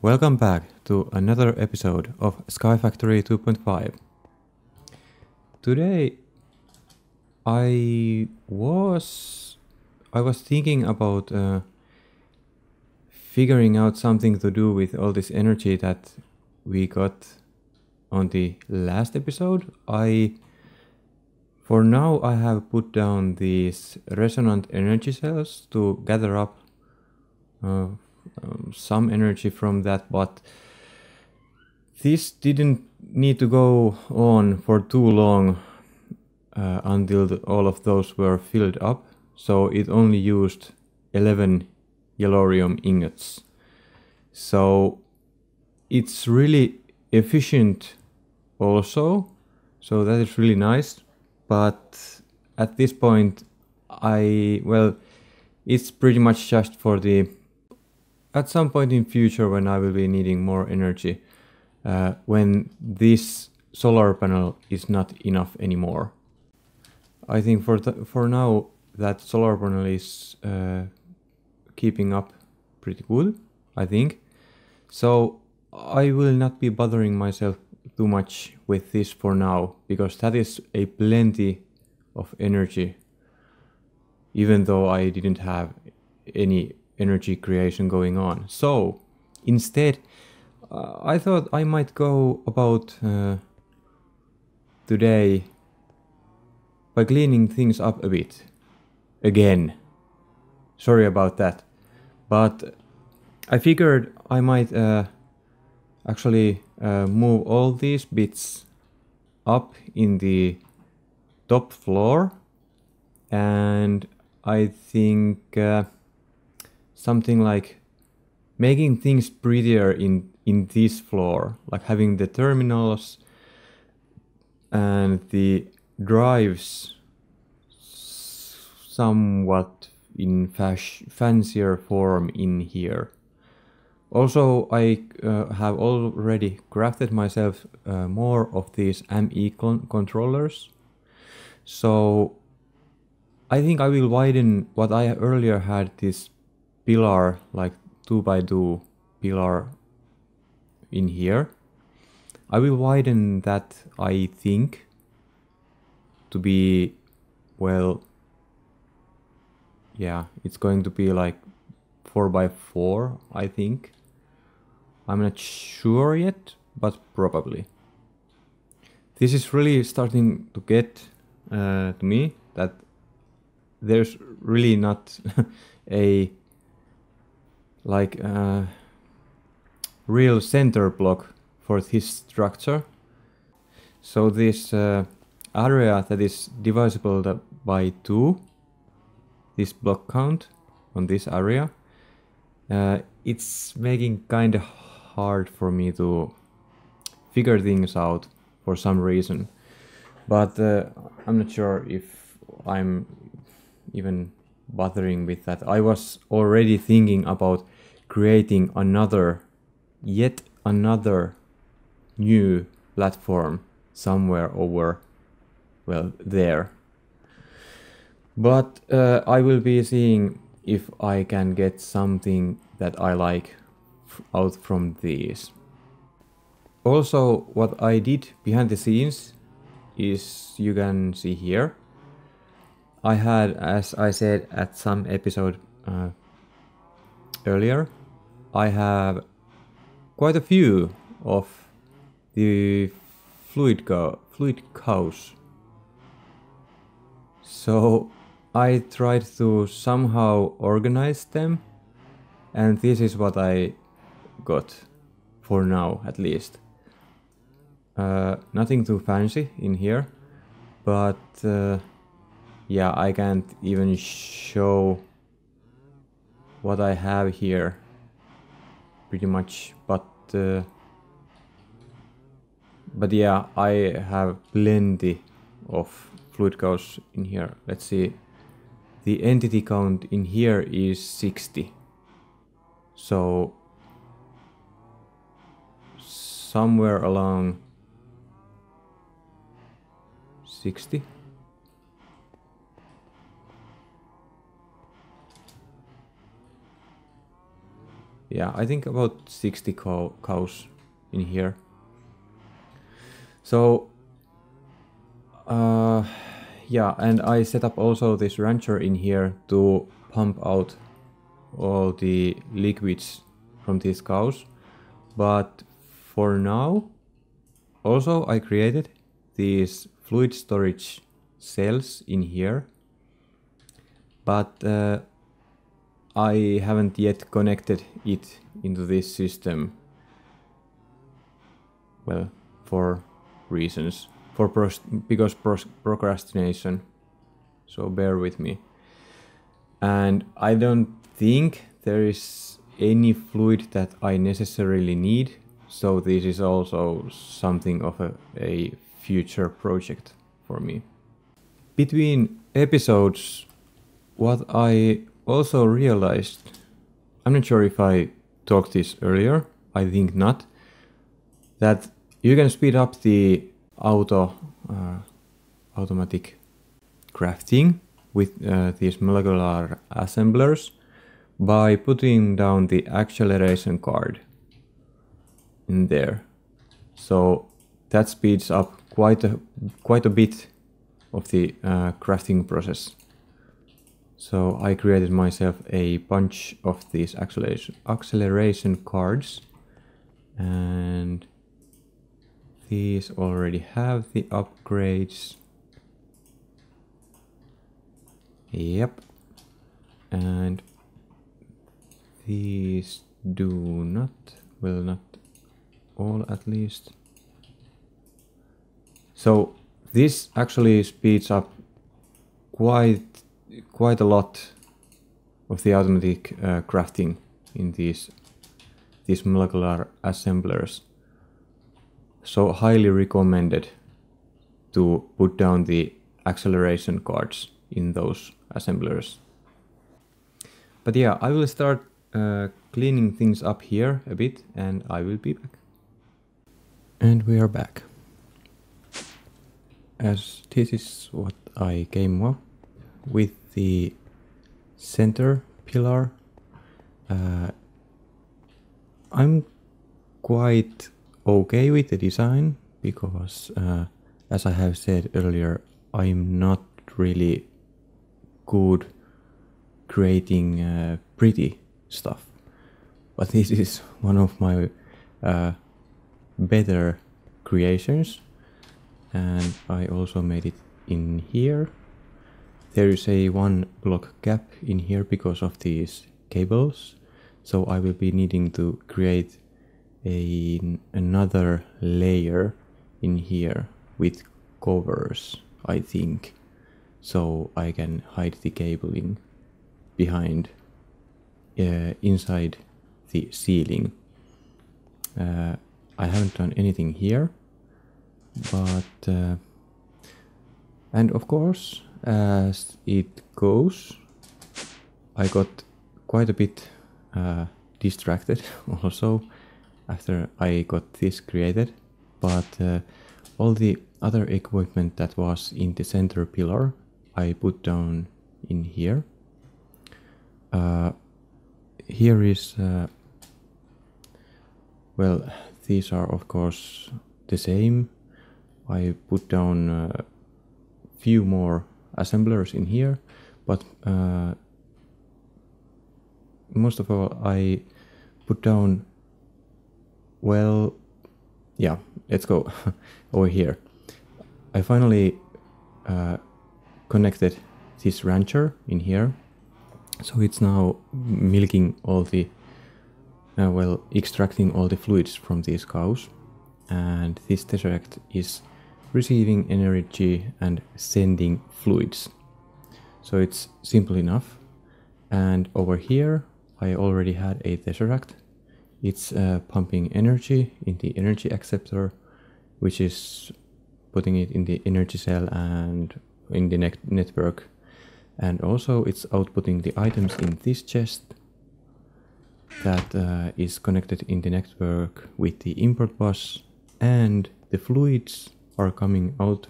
Welcome back to another episode of Sky Factory 2.5. Today I was thinking about figuring out something to do with all this energy that we got on the last episode. For now I have put down these resonant energy cells to gather up some energy from that, but this didn't need to go on for too long until all of those were filled up, so it only used 11 yellorium ingots. So it's really efficient also, so that is really nice. But at this point it's pretty much just for at some point in future when I will be needing more energy, when this solar panel is not enough anymore. I think for now that solar panel is keeping up pretty good, I think. So I will not be bothering myself too much with this for now, because that is a plenty of energy, even though I didn't have any energy creation going on. So instead I thought I might go about today by cleaning things up a bit again. Sorry about that, but I figured I might actually move all these bits up in the top floor, and I think something like making things prettier in this floor, like having the terminals and the drives somewhat in fancier form in here. Also, I have already crafted myself more of these ME controllers, so I think I will widen what I earlier had, this pillar, like 2x2 pillar in here. I will widen that, I think, to be, well, yeah, it's going to be like 4x4, I think. I'm not sure yet, but probably. This is really starting to get to me that there's really not a real center block for this structure. So this area that is divisible by 2, this block count on this area, it's making kind of hard for me to figure things out for some reason. But I'm not sure if I'm even bothering with that. I was already thinking about creating yet another new platform somewhere over, well, there. But I will be seeing if I can get something that I like out from these. Also, what I did behind the scenes is, you can see here, I had, as I said at some episode earlier, I have quite a few of the fluid cows. So I tried to somehow organize them, and this is what I got for now, at least. Nothing too fancy in here, but yeah, I can't even show what I have here pretty much, but yeah, I have plenty of fluid cows in here. Let's see, the entity count in here is 60, so somewhere along 60. yeah, I think about 60 cows in here. So yeah, and I set up also this rancher in here to pump out all the liquids from these cows. But for now, also I created these fluid storage cells in here. But I haven't yet connected it into this system. Well, for reasons. Because procrastination. So bear with me. And I don't think there is any fluid that I necessarily need. So this is also something of a future project for me. Between episodes, what I also realized, I'm not sure if I talked this earlier, I think not, that you can speed up the automatic crafting with these molecular assemblers by putting down the acceleration card in there. So that speeds up quite a bit of the crafting process. So I created myself a bunch of these acceleration cards, and these already have the upgrades. Yep. And these do not, well, not all at least. So this actually speeds up quite a lot of the automatic crafting in these molecular assemblers. So highly recommended to put down the acceleration cards in those assemblers. But yeah, I will start cleaning things up here a bit, and I will be back. And we are back. As this is what I came up with the center pillar. I'm quite okay with the design because, as I have said earlier, I'm not really good creating pretty stuff. But this is one of my better creations, and I also made it in here. There is a 1 block gap in here because of these cables, so I will be needing to create another layer in here with covers, I think, so I can hide the cabling behind inside the ceiling. I haven't done anything here, but and of course, as it goes, I got quite a bit distracted also after I got this created, but all the other equipment that was in the center pillar I put down in here. Here is well, these are of course the same. I put down a few more assemblers in here, but most of all I put down, well, yeah, let's go over here. I finally connected this rancher in here, so it's now milking all the well, extracting all the fluids from these cows, and this tesseract is receiving energy and sending fluids. So it's simple enough. And over here I already had a tesseract. It's pumping energy in the energy acceptor, which is putting it in the energy cell and in the network. And also it's outputting the items in this chest that is connected in the network with the import bus, and the fluids are coming out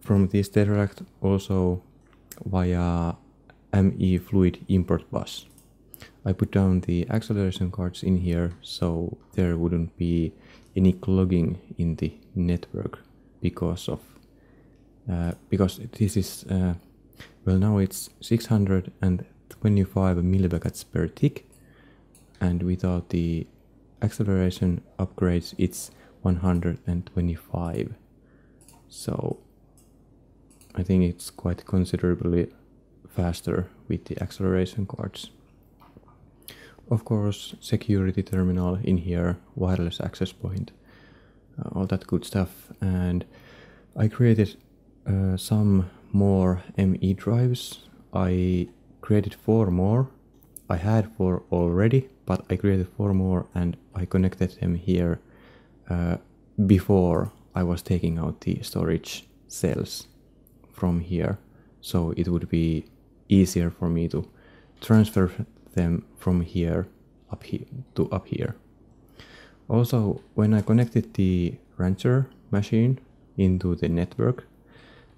from this tesseract also via ME fluid import bus. I put down the acceleration cards in here so there wouldn't be any clogging in the network because this is well, now it's 625 millibaguettes per tick, and without the acceleration upgrades it's 125. So I think it's quite considerably faster with the acceleration cards. Of course, security terminal in here, wireless access point, all that good stuff. And I created some more ME drives. I created 4 more. I had 4 already, but I created 4 more and I connected them here before I was taking out the storage cells from here. So it would be easier for me to transfer them from here to up here. Also, when I connected the rancher machine into the network,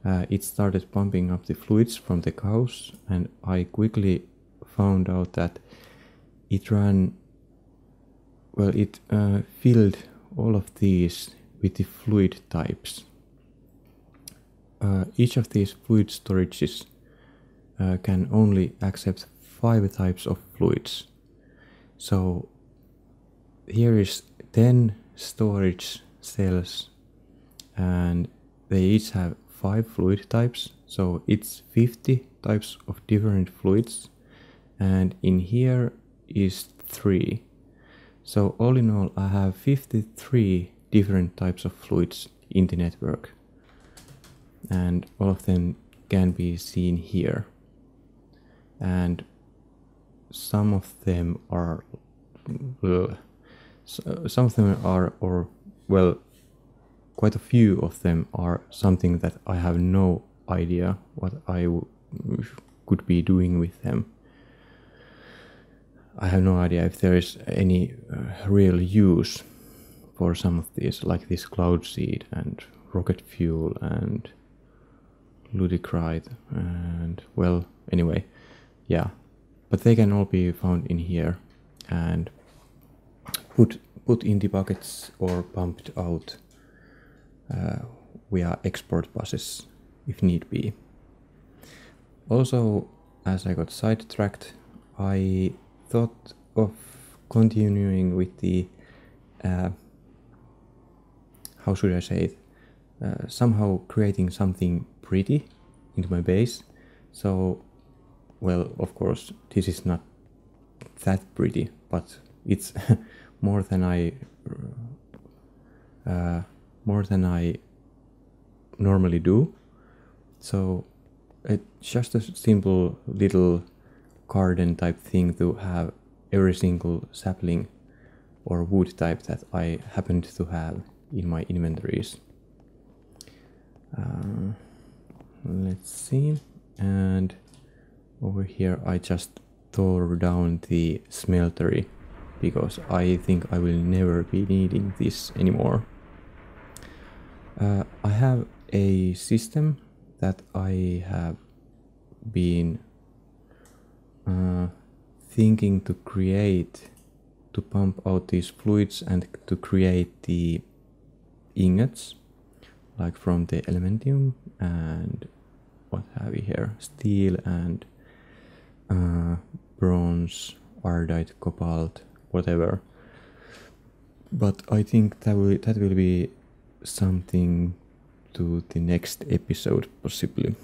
it started pumping up the fluids from the cows, and I quickly found out that it ran, well, it filled all of these with the fluid types. Each of these fluid storages can only accept 5 types of fluids. So here is 10 storage cells and they each have 5 fluid types, so it's 50 types of different fluids, and in here is 3. So all in all I have 53 different types of fluids in the network, and all of them can be seen here. And some of them are, quite a few of them are something that I have no idea what I could be doing with them. I have no idea if there is any real use for some of these, like this cloud seed and rocket fuel and ludicrite, and well, anyway, yeah. But they can all be found in here and put in the buckets or pumped out via export buses if need be. Also, as I got sidetracked, I thought of continuing with the how should I say it, somehow creating something pretty into my base. So, well, of course this is not that pretty, but it's more than I normally do. So it's just a simple little garden type thing to have every single sapling or wood type that I happened to have in my inventories. Let's see, and over here I just tore down the smeltery because I think I will never be needing this anymore. I have a system that I have been thinking to create to pump out these fluids and to create the ingots, like from the elementium and what have we here, steel and bronze, ardite, cobalt, whatever. But I think that will be something to the next episode possibly.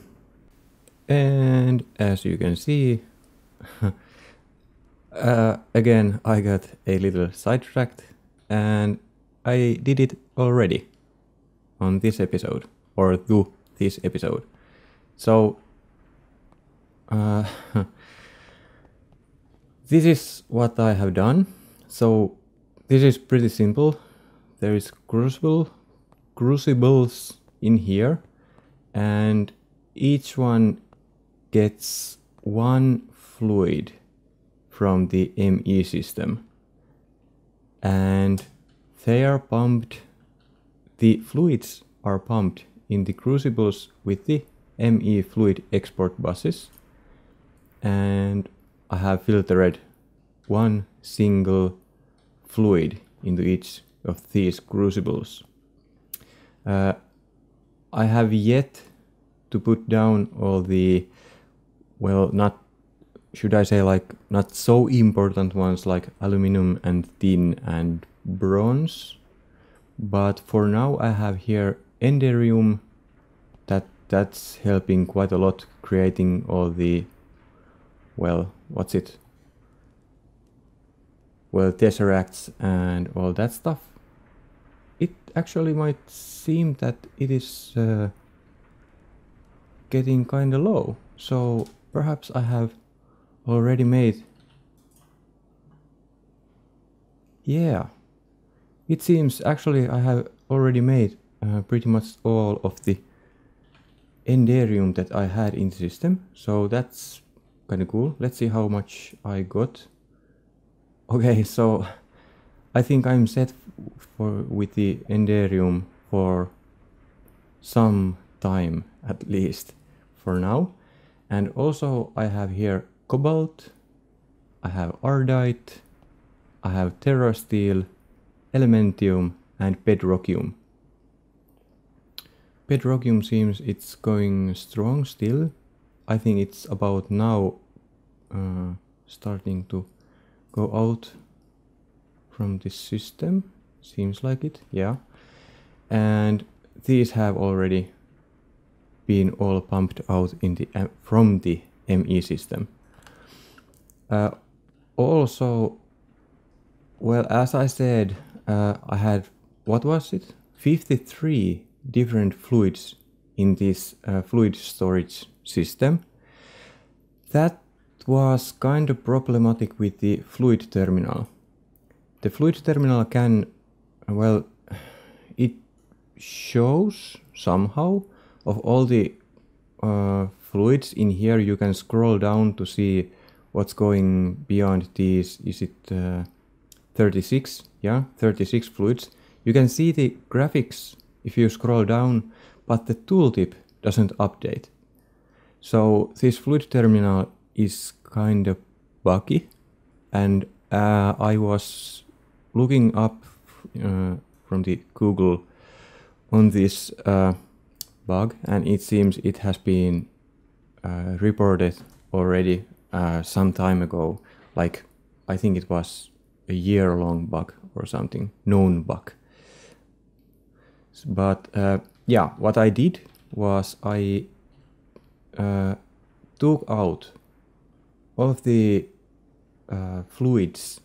And as you can see, again I got a little sidetracked and I did it already on this episode, or to this episode. So this is what I have done. So this is pretty simple. There is crucibles in here, and each one gets one fluid from the ME system, and they are pumped. The fluids are pumped in the crucibles with the ME fluid export buses, and I have filtered one single fluid into each of these crucibles. I have yet to put down all the, well, not, should I say, like, not so important ones like aluminum and tin and bronze. But for now I have here enderium, that's helping quite a lot, creating all the, well, what's it? Well, tesseracts and all that stuff. It actually might seem that it is getting kinda low, so perhaps I have already made... Yeah, it seems actually I have already made pretty much all of the enderium that I had in the system, so that's kinda cool. Let's see how much I got. Okay, so I think I'm set with the enderium for some time, at least for now. And also I have here cobalt, I have ardite, I have terrasteel, elementium and bedrockium. Bedrockium seems it's going strong still. I think it's about now starting to go out from this system. Seems like it, yeah. And these have already been all pumped out in the from the ME system. Also, well, as I said, I had, what was it? 53 different fluids in this fluid storage system. That was kind of problematic with the fluid terminal. The fluid terminal can, well, it shows somehow of all the fluids in here. You can scroll down to see what's going beyond these. Is it 36? Yeah, 36 fluids. You can see the graphics if you scroll down, but the tooltip doesn't update. So this fluid terminal is kind of buggy, and I was looking up from the Google on this bug, and it seems it has been reported already some time ago. Like, I think it was a year-long bug or something, known bug. But yeah, what I did was I took out all of the fluids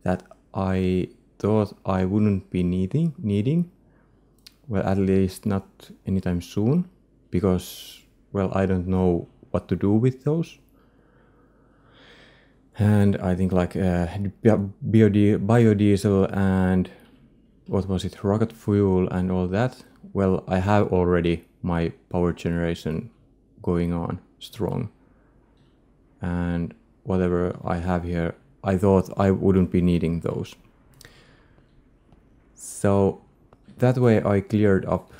that I thought I wouldn't be needing. Well, at least not anytime soon, because, well, I don't know what to do with those. And I think like biodiesel and what was it, rocket fuel and all that. Well, I have already my power generation going on strong. And whatever I have here, I thought I wouldn't be needing those. So that way I cleared up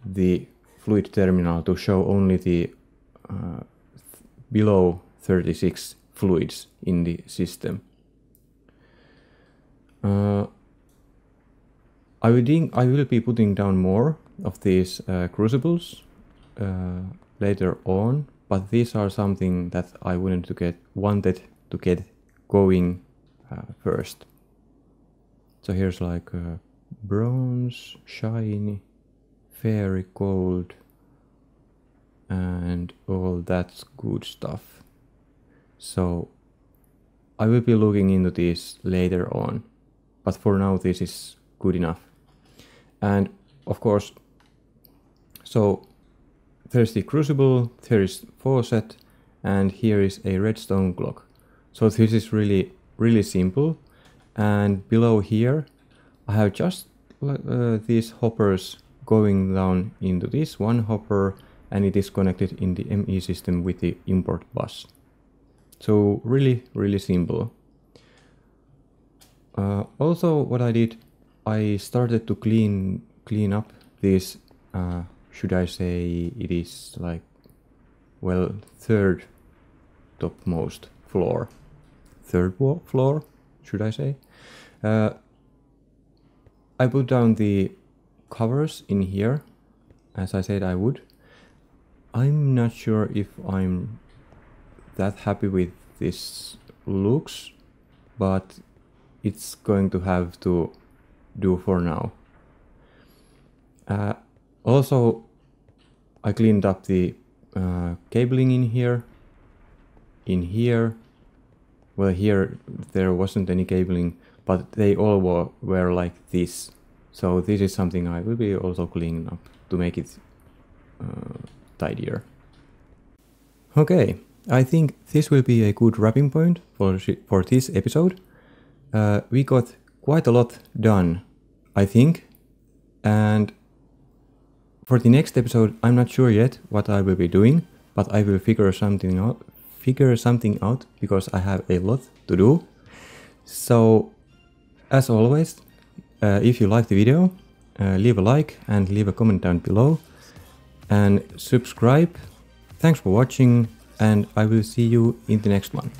the fluid terminal to show only the below 36 fluids in the system. I will be putting down more of these crucibles later on, but these are something that I wanted to get going first. So here's like bronze, shiny, fairy gold, and all that good stuff. So I will be looking into these later on, but for now this is good enough. And of course, so there's the crucible, there is faucet, and here is a redstone clock. So this is really simple. And below here I have just these hoppers going down into this one hopper, and it is connected in the ME system with the import bus. So really simple. Also, what I did, I started to clean up this, should I say it is like, well, third topmost floor. third floor, should I say. I put down the covers in here, as I said I would. I'm not sure if I'm that happy with this looks, but it's going to have to do for now. Also, I cleaned up the cabling in here. Well, here there wasn't any cabling, but they all were like this. So this is something I will be also cleaning up to make it tidier. Okay, I think this will be a good wrapping point for this episode. We got quite a lot done, I think, and for the next episode I'm not sure yet what I will be doing, but I will figure something out because I have a lot to do. So as always, if you like the video, leave a like and leave a comment down below and subscribe. Thanks for watching, and I will see you in the next one.